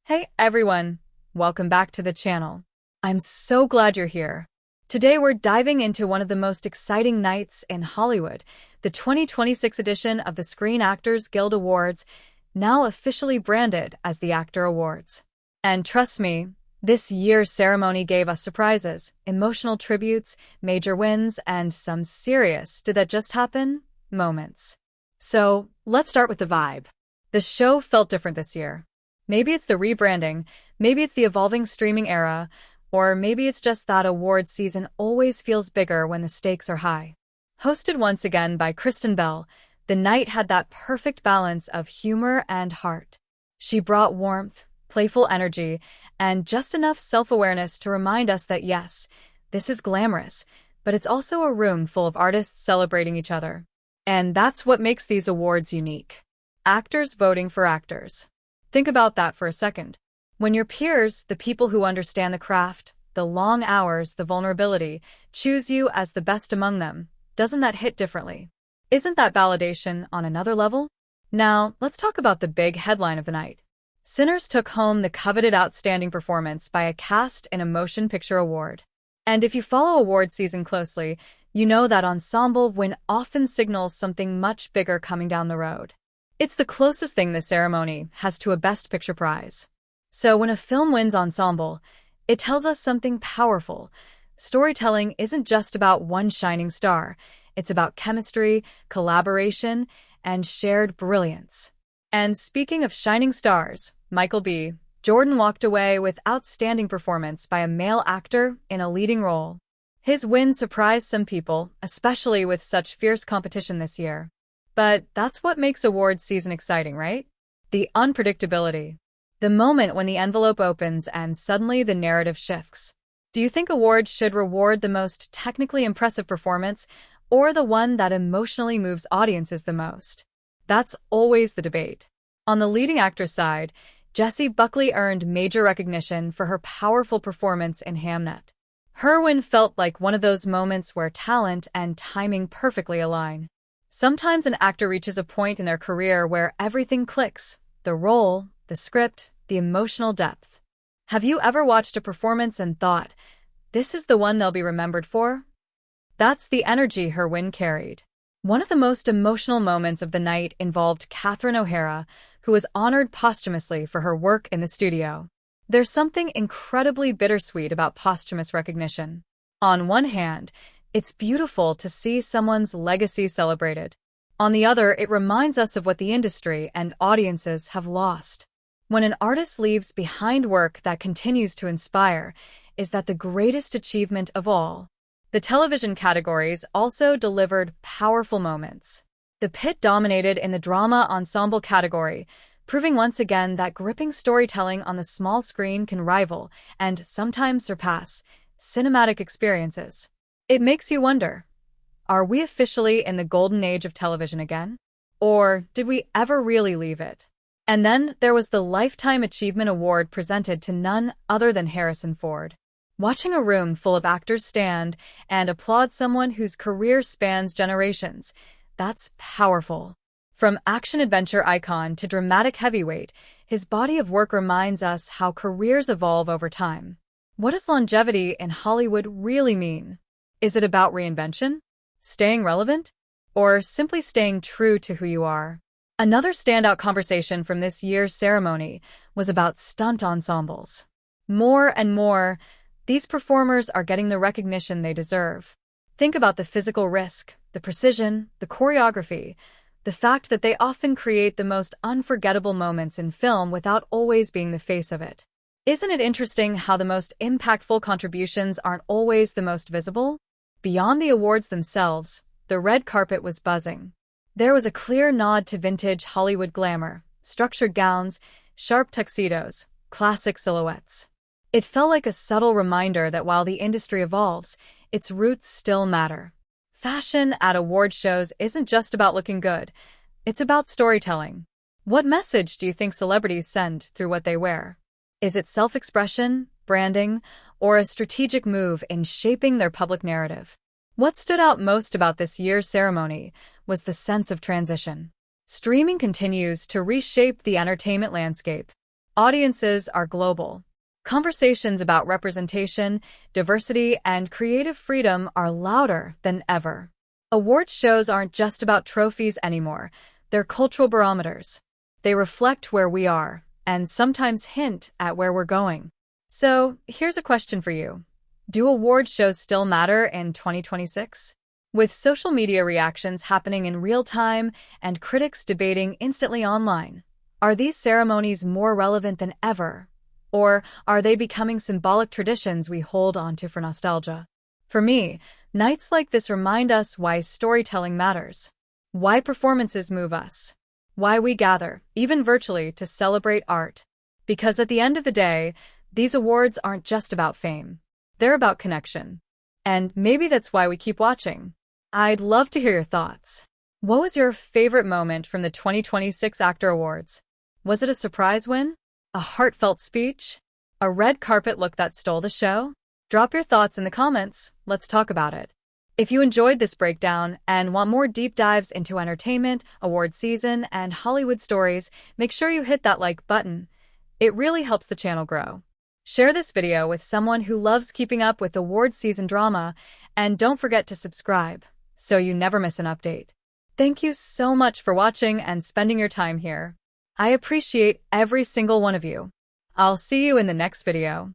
Hey everyone, welcome back to the channel. I'm so glad you're here. Today we're diving into one of the most exciting nights in Hollywood, the 2026 edition of the Screen Actors Guild Awards, now officially branded as the Actor Awards. And trust me, this year's ceremony gave us surprises, emotional tributes, major wins, and some serious "did that just happen?" moments. So, let's start with the vibe. The show felt different this year. Maybe it's the rebranding, maybe it's the evolving streaming era, or maybe it's just that awards season always feels bigger when the stakes are high. Hosted once again by Kristen Bell, the night had that perfect balance of humor and heart. She brought warmth, playful energy, and just enough self-awareness to remind us that yes, this is glamorous, but it's also a room full of artists celebrating each other. And that's what makes these awards unique. Actors voting for actors. Think about that for a second. When your peers, the people who understand the craft, the long hours, the vulnerability, choose you as the best among them, doesn't that hit differently? Isn't that validation on another level? Now, let's talk about the big headline of the night. Sinners took home the coveted Outstanding Performance by a Cast in a Motion Picture Award. And if you follow award season closely, you know that ensemble win often signals something much bigger coming down the road. It's the closest thing the ceremony has to a Best Picture prize. So when a film wins ensemble, it tells us something powerful. Storytelling isn't just about one shining star. It's about chemistry, collaboration, and shared brilliance. And speaking of shining stars, Michael B. Jordan walked away with Outstanding Performance by a male actor in a leading role. His win surprised some people, especially with such fierce competition this year. But that's what makes awards season exciting, right? The unpredictability. The moment when the envelope opens and suddenly the narrative shifts. Do you think awards should reward the most technically impressive performance or the one that emotionally moves audiences the most? That's always the debate. On the leading actress side, Jessie Buckley earned major recognition for her powerful performance in Hamnet. Her win felt like one of those moments where talent and timing perfectly align. Sometimes an actor reaches a point in their career where everything clicks: the role, the script, the emotional depth. Have you ever watched a performance and thought, this is the one they'll be remembered for? That's the energy her win carried. One of the most emotional moments of the night involved Catherine O'Hara, who was honored posthumously for her work in the studio. There's something incredibly bittersweet about posthumous recognition. On one hand, it's beautiful to see someone's legacy celebrated. On the other, it reminds us of what the industry and audiences have lost. When an artist leaves behind work that continues to inspire, is that the greatest achievement of all? The television categories also delivered powerful moments. The Pitt dominated in the drama ensemble category, proving once again that gripping storytelling on the small screen can rival, and sometimes surpass, cinematic experiences. It makes you wonder, are we officially in the golden age of television again? Or did we ever really leave it? And then there was the Lifetime Achievement Award presented to none other than Harrison Ford. Watching a room full of actors stand and applaud someone whose career spans generations, that's powerful. From action-adventure icon to dramatic heavyweight, his body of work reminds us how careers evolve over time. What does longevity in Hollywood really mean? Is it about reinvention? Staying relevant? Or simply staying true to who you are? Another standout conversation from this year's ceremony was about stunt ensembles. More and more, these performers are getting the recognition they deserve. Think about the physical risk, the precision, the choreography, the fact that they often create the most unforgettable moments in film without always being the face of it. Isn't it interesting how the most impactful contributions aren't always the most visible? Beyond the awards themselves, the red carpet was buzzing. There was a clear nod to vintage Hollywood glamour, structured gowns, sharp tuxedos, classic silhouettes. It felt like a subtle reminder that while the industry evolves, its roots still matter. Fashion at award shows isn't just about looking good, it's about storytelling. What message do you think celebrities send through what they wear? Is it self-expression, branding, or a strategic move in shaping their public narrative? What stood out most about this year's ceremony was the sense of transition. Streaming continues to reshape the entertainment landscape. Audiences are global. Conversations about representation, diversity, and creative freedom are louder than ever. Award shows aren't just about trophies anymore. They're cultural barometers. They reflect where we are, and sometimes hint at where we're going. So, here's a question for you. Do award shows still matter in 2026? With social media reactions happening in real time and critics debating instantly online, are these ceremonies more relevant than ever? Or are they becoming symbolic traditions we hold onto for nostalgia? For me, nights like this remind us why storytelling matters, why performances move us, why we gather, even virtually, to celebrate art. Because at the end of the day, these awards aren't just about fame. They're about connection. And maybe that's why we keep watching. I'd love to hear your thoughts. What was your favorite moment from the 2026 Actor Awards? Was it a surprise win? A heartfelt speech? A red carpet look that stole the show? Drop your thoughts in the comments. Let's talk about it. If you enjoyed this breakdown and want more deep dives into entertainment, award season, and Hollywood stories, make sure you hit that like button. It really helps the channel grow. Share this video with someone who loves keeping up with award season drama, and don't forget to subscribe so you never miss an update. Thank you so much for watching and spending your time here. I appreciate every single one of you. I'll see you in the next video.